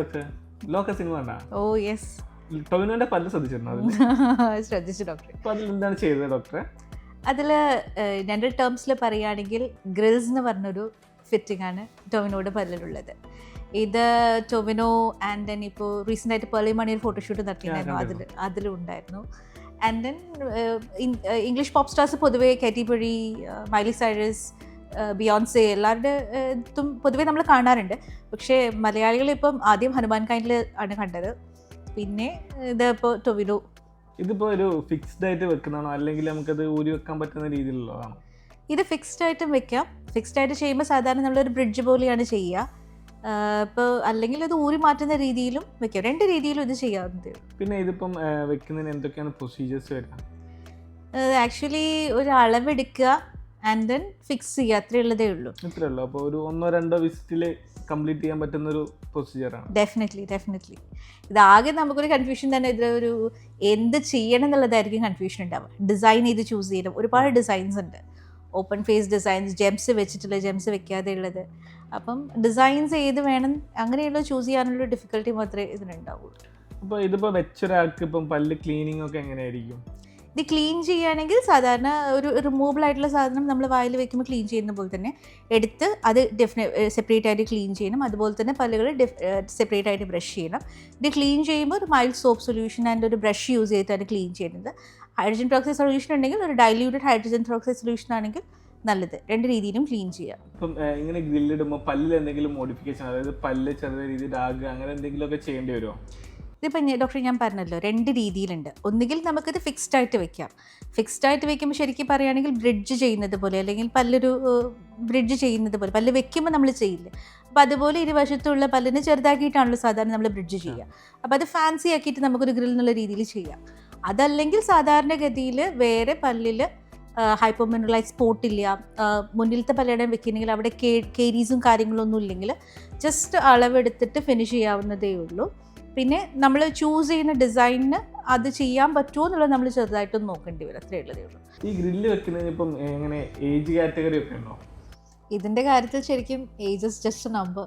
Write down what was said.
Doctor? ലോക cinema കണ്ടാ? ഓ yes, ടൊവിനോന്റെ പല്ല് ശ്രദ്ധിച്ചിരുന്നു അതിൽ? ശ്രദ്ധിച്ചു ഡോക്ടർ. അപ്പൊ അതിൽ എന്താണ് ചെയ്തത് ഡോക്ടറെ? അതിൽ രണ്ട് ടേംസിൽ പറയുകയാണെങ്കിൽ ഗ്രിൽസ് എന്ന് പറഞ്ഞൊരു ഫിറ്റിംഗ് ആണ് ടൊവിനോയുടെ പല്ലിലുള്ളത്. ഇത് ടൊവിനോ ആൻഡ് ദെൻ ഇപ്പോൾ റീസെൻ്റ് ആയിട്ട് പേർലി മണി ഒരു ഫോട്ടോഷൂട്ട് നടത്തിയിട്ടുണ്ടായിരുന്നു, അതിലും ഉണ്ടായിരുന്നു. And then English pop stars പൊതുവേ Katy Perry, Miley Cyrus, Beyonce എല്ലാവരുടെ ഇതും പൊതുവേ നമ്മൾ കാണാറുണ്ട്. പക്ഷേ മലയാളികൾ ഇപ്പം ആദ്യം ഹനുമാൻ കൈൻഡിൽ ആണ് കണ്ടത്, പിന്നെ ഇതിപ്പോൾ ടൊവിനോ. ഇതിപ്പോ ഒരു ഫിക്സ്ഡ് ആയിട്ട് വെക്കുന്നതാണോ അല്ലെങ്കിൽ നമുക്കത് ഊരി വെക്കാൻ പറ്റുന്ന രീതിയിലുള്ളതാണോ? ഇത് ഫിക്സ്ഡ് ആയിട്ടും വെക്കാം. ഫിക്സ്ഡ് ആയിട്ട് ചെയ്യുമ്പോൾ സാധാരണ നമ്മളൊരു ബ്രിഡ്ജ് പോലെയാണ് ചെയ്യുക. ഇപ്പോൾ അല്ലെങ്കിൽ അത് ഊരി മാറ്റുന്ന രീതിയിലും വെക്കാം, രണ്ട് രീതിയിലും ഇത് ചെയ്യാവുന്നതേ. പിന്നെ ഇതിപ്പം വെക്കുന്നതിന് എന്തൊക്കെയാണ് പ്രൊസീജിയേഴ്സ് വരിക? ആക്ച്വലി ഒരു അളവെടുക്കുക ആൻഡ് ദെൻ ഫിക്സ് ചെയ്യുക, അത്രേ ഉള്ളതേ ഉള്ളൂ. ഇത്രേ ഉള്ളൂ. അപ്പോൾ ഒരു 1-2 വിസിറ്റിൽ കംപ്ലീറ്റ് ചെയ്യാൻ പറ്റുന്ന ഒരു പ്രൊസീജിയറാണ്. ഡെഫിനറ്റ്ലി. ഇതാകെ നമുക്കൊരു കൺഫ്യൂഷൻ തന്നെ, ഇതിലൊരു എന്ത് ചെയ്യണം എന്നുള്ളതായിരിക്കും കൺഫ്യൂഷൻ ഉണ്ടാവുക. ഡിസൈൻ ചെയ്ത് ചൂസ് ചെയ്യണം, ഒരുപാട് ഡിസൈൻസ് ഉണ്ട്. ഓപ്പൺ ഫേസ് ഡിസൈൻസ്, ജെംസ് വെച്ചിട്ടുള്ള, ജെംസ് വെക്കാതെ ഉള്ളത്. അപ്പം ഡിസൈൻസ് ഏത് വേണം അങ്ങനെയുള്ള ചൂസ് ചെയ്യാനുള്ള ഡിഫിക്കൽട്ടി മാത്രമേ ഇതിനുണ്ടാവുള്ളൂ. അപ്പോൾ ഇതിപ്പോൾ വെച്ചൊരാൾക്ക് ഇപ്പം പല്ല് ക്ലീനിങ് ഒക്കെ എങ്ങനെയായിരിക്കും? ഇത് ക്ലീൻ ചെയ്യുകയാണെങ്കിൽ സാധാരണ ഒരു റിമൂവബിൾ ആയിട്ടുള്ള സാധനം നമ്മൾ വായിൽ വെക്കുമ്പോൾ ക്ലീൻ ചെയ്യുന്ന പോലെ തന്നെ എടുത്ത് അത് സെപ്പറേറ്റ് ആയിട്ട് ക്ലീൻ ചെയ്യണം. അതുപോലെ തന്നെ പല്ലുകൾ സെപ്പറേറ്റ് ആയിട്ട് ബ്രഷ് ചെയ്യണം. ഇത് ക്ലീൻ ചെയ്യുമ്പോൾ ഒരു മൈൽഡ് സോപ്പ് സൊല്യൂഷൻ ആൻഡ് ഒരു ബ്രഷ് യൂസ് ചെയ്തിട്ടാണ് ക്ലീൻ ചെയ്യുന്നത്. ഹൈഡ്രജൻ പെറോക്സൈഡ് സൊല്യൂഷൻ ഉണ്ടെങ്കിൽ ഒരു ഡൈല്യൂട്ടഡ് ഹൈഡ്രജൻ പെറോക്സൈഡ് സൊല്യൂഷൻ ആണെങ്കിൽ നല്ലത്. രണ്ട് രീതിയിലും ക്ലീൻ ചെയ്യാം. ഇപ്പം ഇങ്ങനെ ഗ്രില്ലിടുമ്പോൾ പല്ലിൽ എന്തെങ്കിലും മോഡിഫിക്കേഷൻ, അതായത് പല്ല് ചെറിയ രീതിയിൽ ആകുക അങ്ങനെ എന്തെങ്കിലുമൊക്കെ ചെയ്യേണ്ടി വരുമോ? ഇതിപ്പോൾ ഡോക്ടർ ഞാൻ പറഞ്ഞല്ലോ, രണ്ട് രീതിയിലുണ്ട്. ഒന്നുകിൽ നമുക്കിത് ഫിക്സ്ഡ് ആയിട്ട് വെക്കാം. ഫിക്സ്ഡ് ആയിട്ട് വെക്കുമ്പോൾ ശരിക്കും പറയുകയാണെങ്കിൽ ബ്രിഡ്ജ് ചെയ്യുന്നത് പോലെ, അല്ലെങ്കിൽ പല്ലൊരു ബ്രിഡ്ജ് ചെയ്യുന്നത് പോലെ, പല്ല് വെക്കുമ്പോൾ നമ്മൾ ചെയ്യില്ല. അപ്പോൾ അതുപോലെ ഇരുവശത്തുള്ള പല്ലിന് ചെറുതാക്കിയിട്ടാണല്ലോ സാധാരണ നമ്മൾ ബ്രിഡ്ജ് ചെയ്യുക. അപ്പോൾ അത് ഫാൻസി ആക്കിയിട്ട് നമുക്കൊരു ഗ്രിൽ എന്നുള്ള രീതിയിൽ ചെയ്യാം. അതല്ലെങ്കിൽ സാധാരണഗതിയിൽ വേറെ പല്ലിൽ ഹൈപ്പോമിനറലൈസ് സ്പോട്ടില്ല, മുന്നിലത്തെ പല്ലിടം വെക്കുന്നെങ്കിൽ അവിടെ കേരീസും കാര്യങ്ങളൊന്നും ഇല്ലെങ്കിൽ ജസ്റ്റ് അളവെടുത്തിട്ട് ഫിനിഷ് ചെയ്യാവുന്നതേ ഉള്ളൂ. പിന്നെ നമ്മൾ ചൂസ് ചെയ്യുന്ന ഡിസൈനിന് അത് ചെയ്യാൻ പറ്റുമോ എന്നുള്ളത് നമ്മൾ ചെറുതായിട്ടൊന്ന് നോക്കേണ്ടി വരും, അത്രേ ഉള്ളതേ ഉള്ളൂ. ഈ ഗ്രില്ല് വെക്കുന്നതിന് ഇപ്പം എങ്ങനെ ഏജ് കാറ്റഗറി ഒക്കെ ഉണ്ടോ? ഇതിൻ്റെ കാര്യത്തിൽ ശരിക്കും age is just A number.